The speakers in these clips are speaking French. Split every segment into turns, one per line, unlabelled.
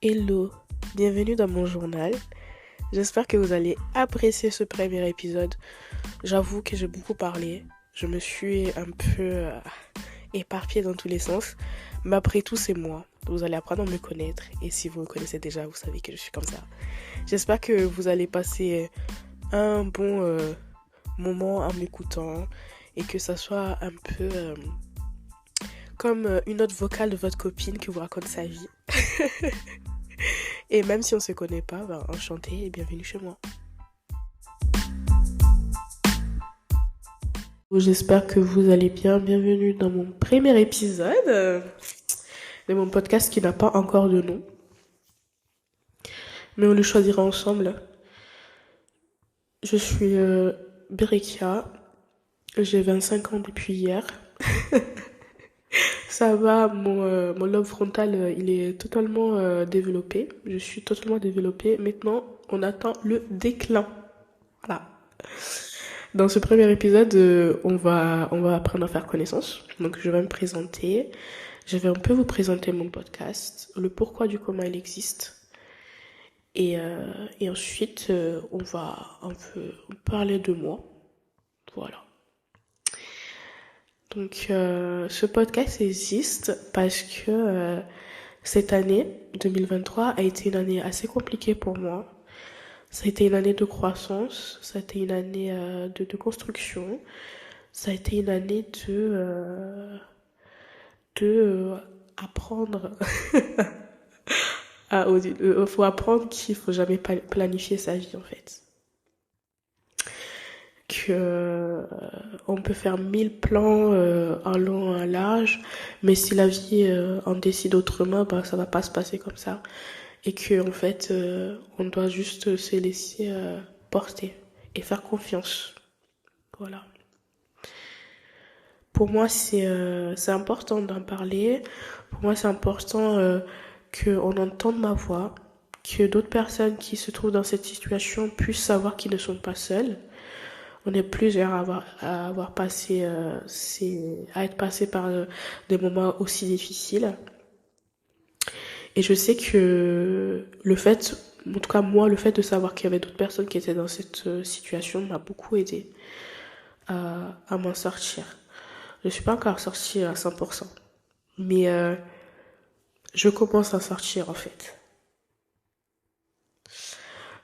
Hello, bienvenue dans mon journal. J'espère que vous allez apprécier ce premier épisode. J'avoue que j'ai beaucoup parlé. Je me suis un peu éparpillée dans tous les sens. Mais après tout, c'est moi. Vous allez apprendre à me connaître. Et si vous me connaissez déjà, vous savez que je suis comme ça. J'espère que vous allez passer un bon moment en m'écoutant. Et que ça soit un peu comme une note vocale de votre copine qui vous raconte sa vie. Et même si on ne se connaît pas, enchanté et bienvenue chez moi. J'espère que vous allez bien. Bienvenue dans mon premier épisode de mon podcast qui n'a pas encore de nom. Mais on le choisira ensemble. Je suis Berekia. J'ai 25 ans depuis hier. Ça va, mon lobe frontal, il est totalement développé. Je suis totalement développée. Maintenant, on attend le déclin. Voilà. Dans ce premier épisode, on va apprendre à faire connaissance. Donc, je vais me présenter. Je vais un peu vous présenter mon podcast, le pourquoi du comment il existe. Et ensuite, on va un peu parler de moi. Voilà. Donc, ce podcast existe parce que cette année, 2023, a été une année assez compliquée pour moi. Ça a été une année de croissance, ça a été une année de construction, ça a été une année de apprendre. Faut apprendre qu'il faut jamais planifier sa vie en fait. Que on peut faire 1000 plans en long, en large, mais si la vie en décide autrement, ça va pas se passer comme ça. Et que en fait, on doit juste se laisser porter et faire confiance. Voilà. Pour moi, c'est important d'en parler. Pour moi, c'est important qu'on entende ma voix, que d'autres personnes qui se trouvent dans cette situation puissent savoir qu'ils ne sont pas seuls. On est plusieurs à avoir passé, à être passé par des moments aussi difficiles. Et je sais que en tout cas moi, le fait de savoir qu'il y avait d'autres personnes qui étaient dans cette situation m'a beaucoup aidé à m'en sortir. Je suis pas encore sortie à 100%, mais je commence à sortir en fait.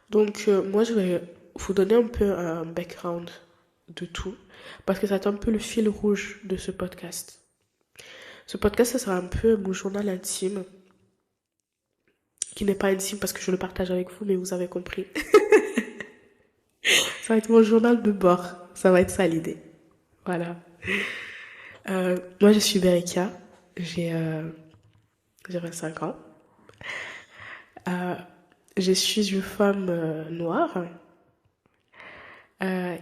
Donc moi, je vais vous donner un peu un background de tout, parce que c'est un peu le fil rouge de ce podcast. Ce podcast, ça sera un peu mon journal intime, qui n'est pas intime parce que je le partage avec vous, mais vous avez compris. Ça va être mon journal de bord, ça va être ça l'idée. Voilà. Moi, je suis Berika, j'ai euh, j'ai 25 ans. Euh, je suis une femme noire,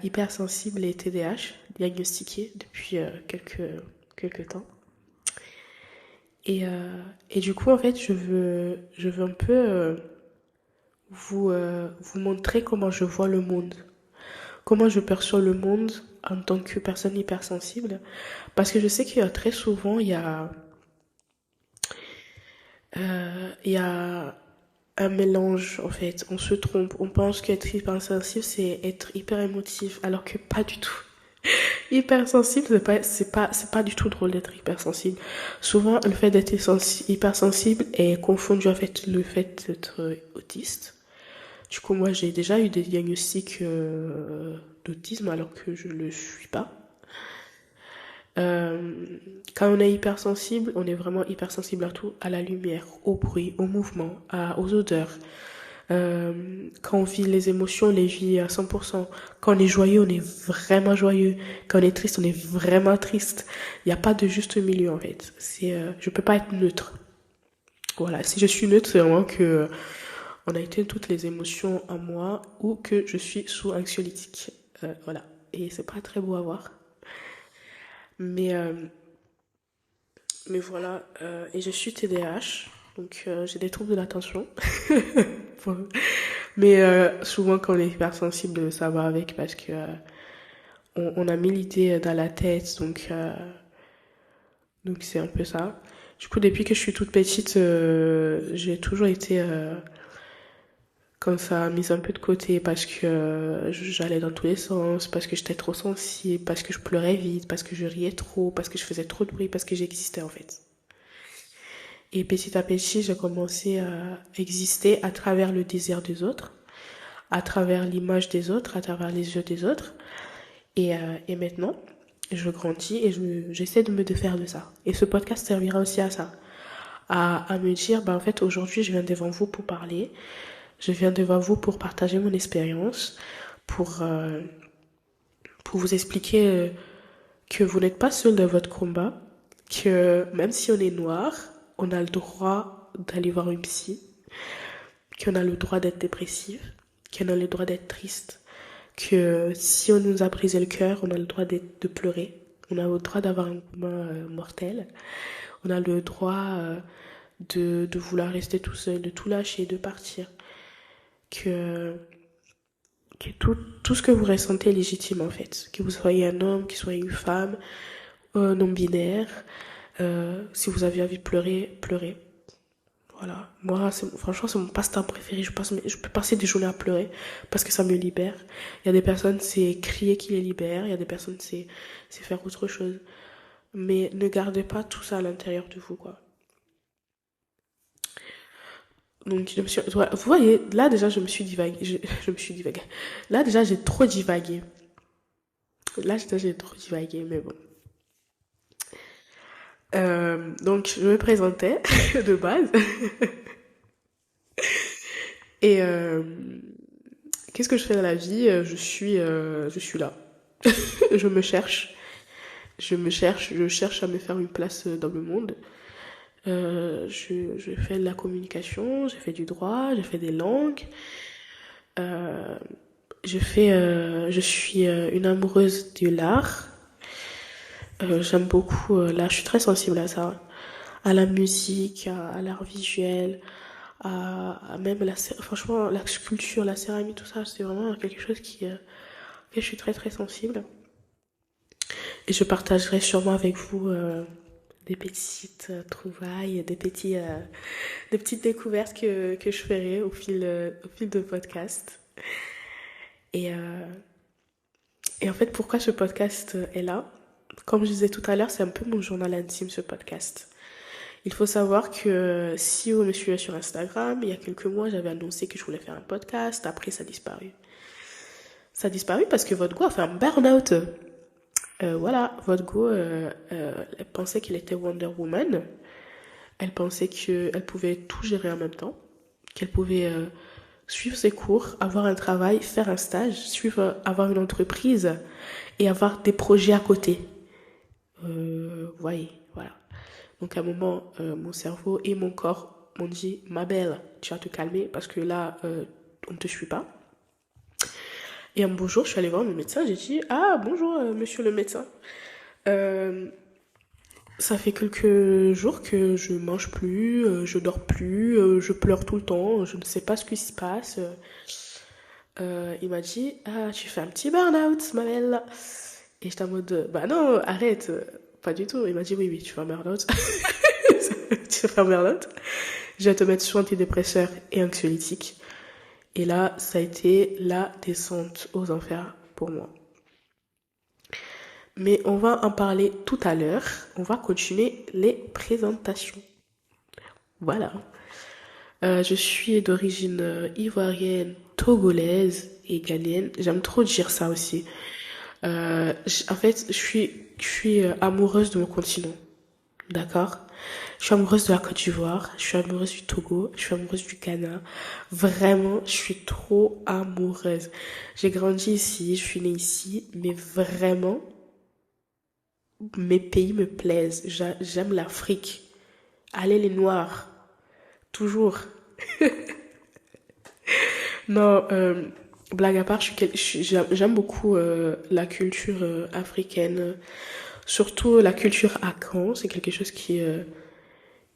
hypersensible et TDAH, diagnostiquée depuis quelques temps. Et du coup, en fait, je veux un peu vous montrer comment je vois le monde, comment je perçois le monde en tant que personne hypersensible. Parce que je sais qu'il y a très souvent, il y a un mélange, en fait. On se trompe. On pense qu'être hypersensible, c'est être hyper émotif, alors que pas du tout. Hypersensible, c'est pas du tout drôle d'être hypersensible. Souvent, le fait d'être hypersensible est confondu avec le fait d'être autiste. Du coup, moi, j'ai déjà eu des diagnostics d'autisme alors que je le suis pas. Quand on est hypersensible, on est vraiment hypersensible à tout, à la lumière, au bruit, au mouvement, aux odeurs. Quand on vit les émotions, on les vit à 100%. Quand on est joyeux, on est vraiment joyeux. Quand on est triste, on est vraiment triste. Il n'y a pas de juste milieu en fait. Je peux pas être neutre. Voilà, si je suis neutre, c'est vraiment que on a été toutes les émotions en moi ou que je suis sous anxiolytique. Voilà, et c'est pas très beau à voir. Mais mais voilà, et je suis TDAH, donc j'ai des troubles de l'attention. Bon. Mais souvent quand on est hypersensible, ça va avec parce que on a mille idées dans la tête, donc c'est un peu ça. Du coup, depuis que je suis toute petite, j'ai toujours été comme ça, mise un peu de côté parce que j'allais dans tous les sens, parce que j'étais trop sensible, parce que je pleurais vite, parce que je riais trop, parce que je faisais trop de bruit, parce que j'existais en fait. Et petit à petit, j'ai commencé à exister à travers le désir des autres, à travers l'image des autres, à travers les yeux des autres. Et maintenant, je grandis et j'essaie de me défaire de ça. Et ce podcast servira aussi à ça. À me dire, bah en fait, aujourd'hui, je viens devant vous pour parler. Je viens devant vous pour partager mon expérience, pour, euh, pour vous expliquer que vous n'êtes pas seul dans votre combat, que même si on est noir, on a le droit d'aller voir une psy, qu'on a le droit d'être dépressif, qu'on a le droit d'être triste, que si on nous a brisé le cœur, on a le droit de pleurer, on a le droit d'avoir un combat mortel, on a le droit de vouloir rester tout seul, de tout lâcher, de partir, que, que tout ce que vous ressentez est légitime en fait, que vous soyez un homme, que vous soyez une femme, non-binaire, si vous avez envie de pleurer, pleurez. Voilà, moi, franchement, c'est mon passe-temps préféré. Je peux passer des journées à pleurer parce que ça me libère. Il y a des personnes, c'est crier qui les libère. Il y a des personnes, c'est faire autre chose. Mais ne gardez pas tout ça à l'intérieur de vous, quoi. Donc, ouais, vous voyez, là, déjà, je me suis divagué. Je me suis divagué. Là, déjà, j'ai trop divagué. Là, déjà, j'ai trop divagué, mais bon. Donc, je me présentais de base. Et qu'est-ce que je fais dans la vie? Je suis là. Je me cherche. Je cherche à me faire une place dans le monde. Je fais de la communication, j'ai fait du droit, j'ai fait des langues. Euh, je suis une amoureuse de l'art. J'aime beaucoup l'art, je suis très sensible à ça. À la musique, à l'art visuel, à même franchement, la sculpture, la céramique, tout ça, c'est vraiment quelque chose que je suis très très sensible. Et je partagerai sûrement avec vous des petites trouvailles, des petites découvertes que je ferai au fil de podcast. Et, euh, et en fait, pourquoi ce podcast est là? Comme je disais tout à l'heure, c'est un peu mon journal intime, ce podcast. Il faut savoir que si vous me suivez sur Instagram, il y a quelques mois, j'avais annoncé que je voulais faire un podcast. Après, ça a disparu. Ça a disparu parce que votre go a fait un burn-out. Voilà, votre go, elle pensait qu'elle était Wonder Woman. Elle pensait qu'elle pouvait tout gérer en même temps. Qu'elle pouvait suivre ses cours, avoir un travail, faire un stage, avoir une entreprise et avoir des projets à côté. Voyez, voilà. Donc à un moment, mon cerveau et mon corps m'ont dit, ma belle, tu vas te calmer parce que là, on ne te suit pas. Et un beau jour, je suis allée voir mon médecin, j'ai dit, ah bonjour monsieur le médecin. Euh, Ça fait quelques jours que je mange plus, je dors plus, je pleure tout le temps, je ne sais pas ce qui se passe. Il m'a dit, ah, tu fais un petit burn-out, ma belle. Et j'étais en mode, bah non, arrête, pas du tout. Il m'a dit, oui, oui, tu fais un burn-out. Tu fais un burn-out. Je vais te mettre sur antidépresseurs et anxiolytiques. Et là, ça a été la descente aux enfers pour moi. Mais on va en parler tout à l'heure. On va continuer les présentations. Voilà. Je suis d'origine ivoirienne, togolaise et ghanéenne. J'aime trop dire ça aussi. En fait, je suis amoureuse de mon continent. D'accord? Je suis amoureuse de la Côte d'Ivoire, je suis amoureuse du Togo, je suis amoureuse du Ghana. Vraiment, je suis trop amoureuse. J'ai grandi ici, je suis née ici, mais vraiment, mes pays me plaisent. J'aime l'Afrique. Allez les Noirs, toujours. Non, blague à part, j'aime beaucoup la culture africaine, surtout la culture Akan. C'est quelque chose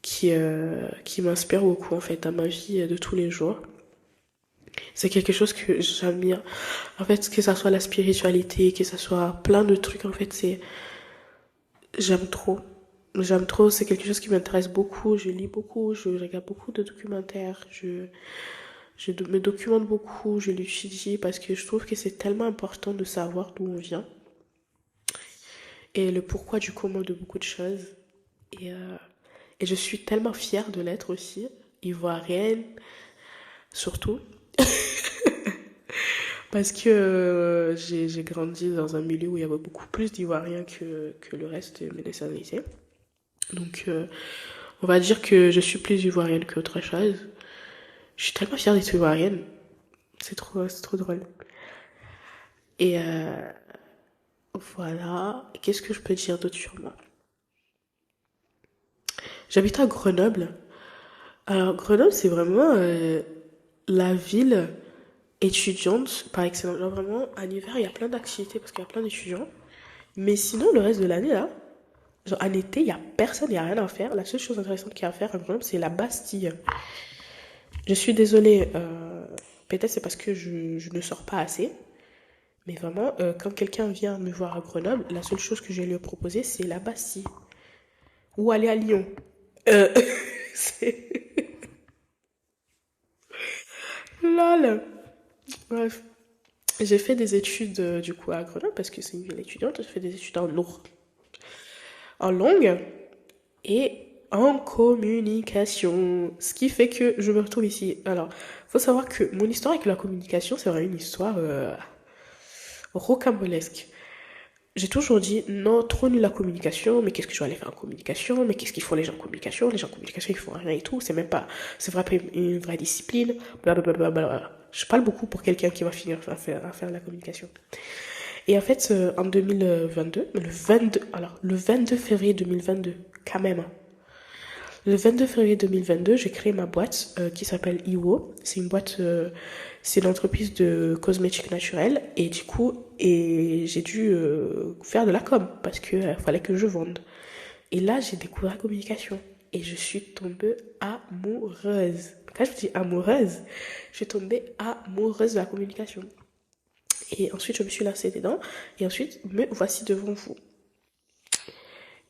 qui m'inspire beaucoup en fait dans ma vie de tous les jours. C'est quelque chose que j'admire. En fait, que ça soit la spiritualité, que ça soit plein de trucs, en fait, j'aime trop. J'aime trop, c'est quelque chose qui m'intéresse beaucoup. Je lis beaucoup, je regarde beaucoup de documentaires, me documente beaucoup, je l'étudie parce que je trouve que c'est tellement important de savoir d'où on vient et le pourquoi du comment de beaucoup de choses. Et, euh, et je suis tellement fière de l'être aussi, ivoirienne surtout, parce que j'ai grandi dans un milieu où il y avait beaucoup plus d'Ivoiriens que le reste de mes nationalités. Donc on va dire que je suis plus ivoirienne qu'autre chose. Je suis tellement fière d'être ivoirienne. C'est trop drôle. Et voilà. Qu'est-ce que je peux dire d'autre sur moi? J'habite à Grenoble. Alors, Grenoble, c'est vraiment la ville étudiante par excellence. Genre, vraiment, en hiver, il y a plein d'activités parce qu'il y a plein d'étudiants. Mais sinon, le reste de l'année, là, genre, en été, il y a personne, il n'y a rien à faire. La seule chose intéressante qu'il y a à faire à Grenoble, c'est la Bastille. Je suis désolée, peut-être c'est parce que je ne sors pas assez. Mais vraiment, quand quelqu'un vient me voir à Grenoble, la seule chose que je vais lui proposer, c'est la Bastille. Ou aller à Lyon. Euh, c'est... Lol. Bref. J'ai fait des études du coup à Grenoble parce que c'est une ville étudiante. J'ai fait des études en langue et en communication. Ce qui fait que je me retrouve ici. Alors, faut savoir que mon histoire avec la communication, c'est vraiment une histoire rocambolesque. J'ai toujours dit non, trop nul la communication, mais qu'est-ce que je vais aller faire en communication, mais qu'est-ce qu'ils font les gens en communication, les gens en communication ils font rien et tout, c'est même pas, c'est vrai, une vraie discipline, blablabla. Je parle beaucoup pour quelqu'un qui va finir à faire la communication. Et en fait, en 2022, le 22 février 2022, quand même, hein. Le 22 février 2022, j'ai créé ma boîte qui s'appelle Iwo. C'est une boîte, c'est une entreprise de cosmétiques naturels. Et du coup, j'ai dû faire de la com parce que fallait que je vende. Et là, j'ai découvert la communication. Et je suis tombée amoureuse. Quand je dis amoureuse, je suis tombée amoureuse de la communication. Et ensuite, je me suis lancée dedans. Et ensuite, me voici devant vous.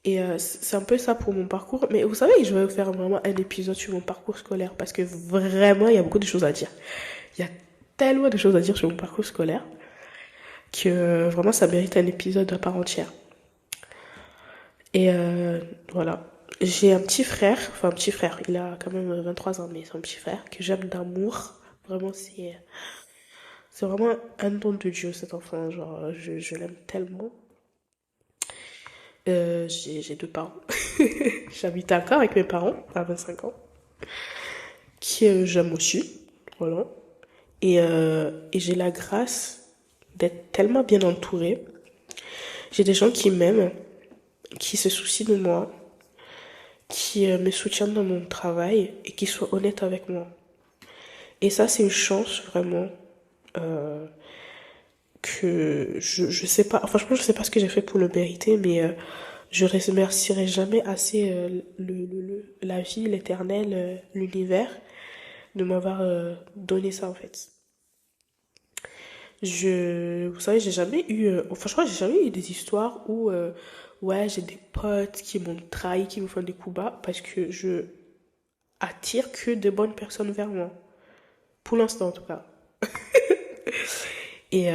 Et c'est un peu ça pour mon parcours. Mais vous savez, je vais faire vraiment un épisode sur mon parcours scolaire parce que vraiment, il y a beaucoup de choses à dire. Il y a tellement de choses à dire sur mon parcours scolaire que vraiment, ça mérite un épisode à part entière. Et voilà. J'ai un petit frère, enfin un petit frère, il a quand même 23 ans, mais c'est un petit frère que j'aime d'amour. Vraiment, c'est vraiment un don de Dieu cet enfant. Genre, je l'aime tellement. J'ai deux parents. J'habite encore avec mes parents à 25 ans, qui j'aime aussi. Voilà. Et j'ai la grâce d'être tellement bien entourée. J'ai des gens qui m'aiment, qui se soucient de moi, qui me soutiennent dans mon travail et qui soient honnêtes avec moi. Et ça, c'est une chance vraiment euh, que je sais pas. Franchement, je sais pas ce que j'ai fait pour le mériter, mais je remercierai jamais assez la vie, l'éternel, l'univers de m'avoir donné ça en fait. Vous savez, j'ai jamais eu, franchement, j'ai jamais eu des histoires où, ouais, j'ai des potes qui m'ont trahi, qui me font des coups bas, parce que je attire que de bonnes personnes vers moi. Pour l'instant, en tout cas. Et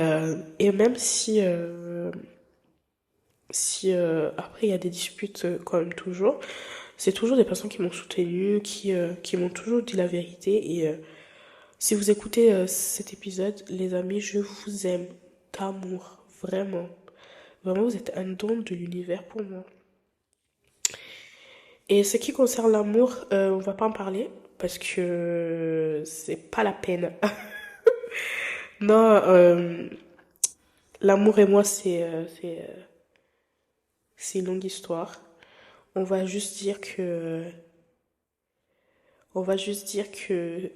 même si après il y a des disputes quand même toujours, c'est toujours des personnes qui m'ont soutenu, qui m'ont toujours dit la vérité. Et si vous écoutez cet épisode, les amis, je vous aime d'amour, vraiment. Vraiment, vous êtes un don de l'univers pour moi. Et ce qui concerne l'amour, on va pas en parler parce que c'est pas la peine. Non, l'amour et moi, c'est une longue histoire. On va juste dire que, on va juste dire que,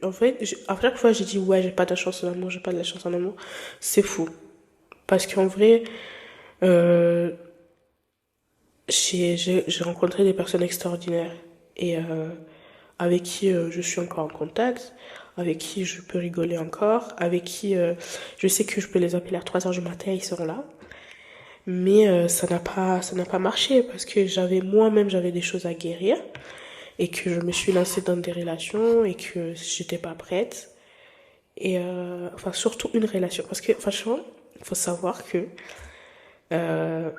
en fait, à chaque fois, j'ai dit ouais, j'ai pas de la chance en amour, j'ai pas de la chance en amour. C'est faux. Parce qu'en vrai, euh, j'ai rencontré des personnes extraordinaires et avec qui je suis encore en contact, avec qui je peux rigoler encore, avec qui je sais que je peux les appeler à 3 heures du matin, ils seront là. Mais ça n'a pas marché parce que moi-même, j'avais des choses à guérir et que je me suis lancée dans des relations et que j'étais pas prête. Et enfin, surtout une relation. Parce que, franchement, il faut savoir que euh,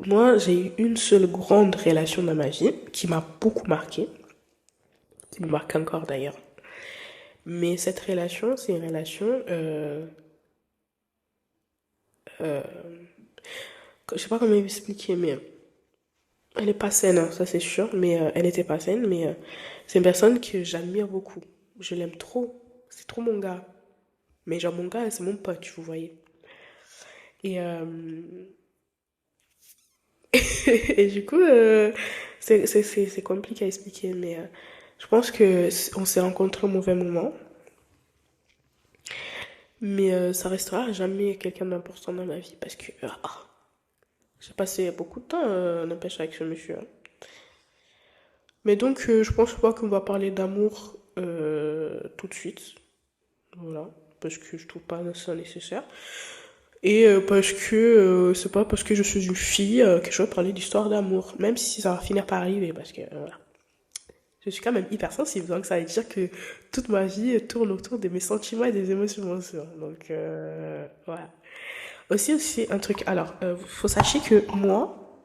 moi, j'ai eu une seule grande relation dans ma vie qui m'a beaucoup marqué, qui me marque encore d'ailleurs. Mais cette relation, c'est une relation, euh, je sais pas comment expliquer, mais elle est pas saine, hein, ça c'est sûr, mais elle était pas saine, mais c'est une personne que j'admire beaucoup. Je l'aime trop. C'est trop mon gars. Mais genre mon gars, c'est mon pote, vous voyez. Et, et du coup, c'est compliqué à expliquer, mais je pense que on s'est rencontrés au mauvais moment. Mais ça restera à jamais quelqu'un d'important dans ma vie parce que j'ai passé beaucoup de temps, n'empêche, avec ce monsieur, hein. Mais donc, je pense pas qu'on va parler d'amour tout de suite. Voilà. Parce que je trouve pas ça nécessaire. Et parce que c'est pas parce que je suis une fille que je vais parler d'histoire d'amour. Même si ça va finir par arriver. Parce que voilà. Je suis quand même hypersensible. Donc ça veut dire que toute ma vie tourne autour de mes sentiments et des émotions, bien sûr. Donc voilà. Aussi, un truc. Alors, faut sachez que moi,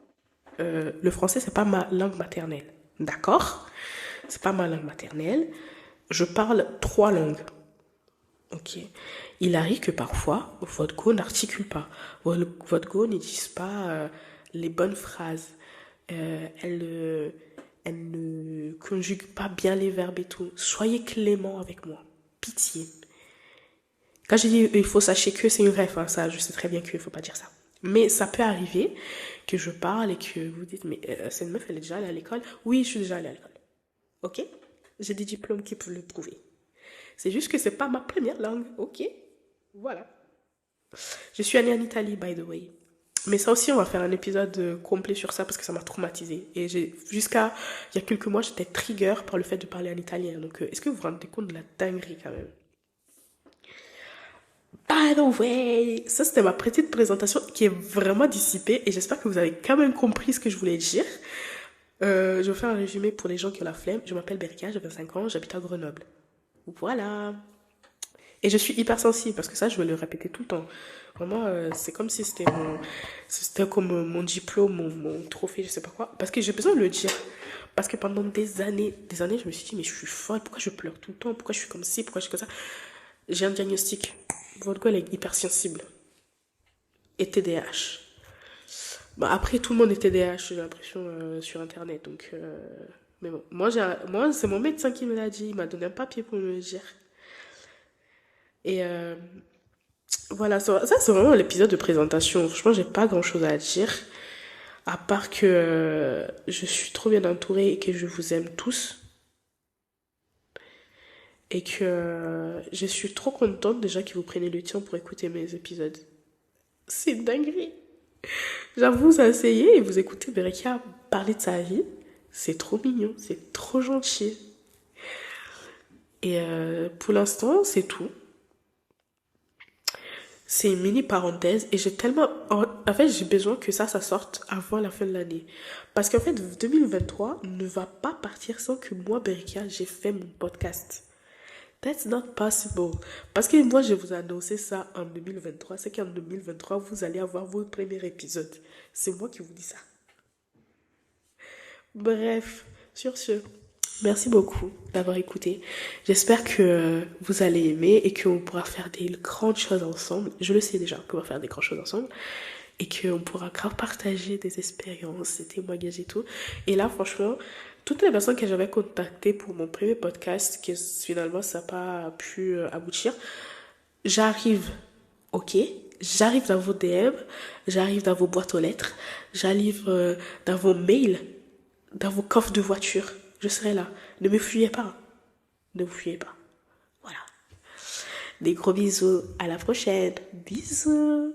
le français, c'est pas ma langue maternelle. D'accord? C'est pas ma langue maternelle. Je parle 3 langues. Ok. Il arrive que parfois, votre go n'articule pas. Votre go n'utilise pas les bonnes phrases. Elle ne conjugue pas bien les verbes et tout. Soyez clément avec moi. Pitié. Quand je dis il faut sachez que c'est une ref, hein, ça, je sais très bien qu'il ne faut pas dire ça. Mais ça peut arriver que je parle et que vous dites, mais cette meuf, elle est déjà allée à l'école. Oui, je suis déjà allée à l'école. Ok? J'ai des diplômes qui peuvent le prouver. C'est juste que c'est pas ma première langue. Ok? Voilà. Je suis allée en Italie, by the way. Mais ça aussi, on va faire un épisode complet sur ça parce que ça m'a traumatisée. Et jusqu'à il y a quelques mois, j'étais trigger par le fait de parler en italien. Donc, est-ce que vous vous rendez compte de la dinguerie quand même? By the way, ça c'était ma petite présentation qui est vraiment dissipée et j'espère que vous avez quand même compris ce que je voulais dire. Je vais faire un résumé pour les gens qui ont la flemme. Je m'appelle Berika, j'ai 25 ans, j'habite à Grenoble. Voilà. Et je suis hypersensible parce que ça, je vais le répéter tout le temps. Vraiment, c'est comme si c'était comme mon diplôme, mon trophée, je sais pas quoi. Parce que j'ai besoin de le dire. Parce que pendant des années, je me suis dit, mais je suis folle, pourquoi je pleure tout le temps, pourquoi je suis comme ci, pourquoi je suis comme ça. J'ai un diagnostic. Votre gueule est hypersensible. Et TDAH. Bon, après, tout le monde est TDAH, j'ai l'impression, sur Internet. Donc, mais bon, moi, c'est mon médecin qui me l'a dit. Il m'a donné un papier pour me le dire. Et voilà, ça c'est vraiment l'épisode de présentation. Franchement, j'ai pas grand-chose à dire. À part que je suis trop bien entourée et que je vous aime tous. Et que je suis trop contente déjà que vous preniez le temps pour écouter mes épisodes. C'est une dinguerie. J'avoue, vous asseyez et vous écoutez Bereka parler de sa vie. C'est trop mignon, c'est trop gentil. Et pour l'instant, c'est tout. C'est une mini parenthèse et j'ai tellement... En fait, j'ai besoin que ça sorte avant la fin de l'année. Parce qu'en fait, 2023 ne va pas partir sans que moi, Berika, j'ai fait mon podcast. That's not possible. Parce que moi, je vous ai annoncé ça en 2023. C'est qu'en 2023, vous allez avoir votre premier épisode. C'est moi qui vous dis ça. Bref, sur ce, merci beaucoup d'avoir écouté. J'espère que vous allez aimer et qu'on pourra faire des grandes choses ensemble. Je le sais déjà qu'on va faire des grandes choses ensemble. Et qu'on pourra grave partager des expériences, des témoignages et tout. Et là, franchement, toutes les personnes que j'avais contactées pour mon premier podcast, qui finalement ça n'a pas pu aboutir, j'arrive, ok? J'arrive dans vos DM, j'arrive dans vos boîtes aux lettres, j'arrive dans vos mails, dans vos coffres de voiture. Je serai là. Ne me fuyez pas. Ne vous fuyez pas. Voilà. Des gros bisous. À la prochaine. Bisous.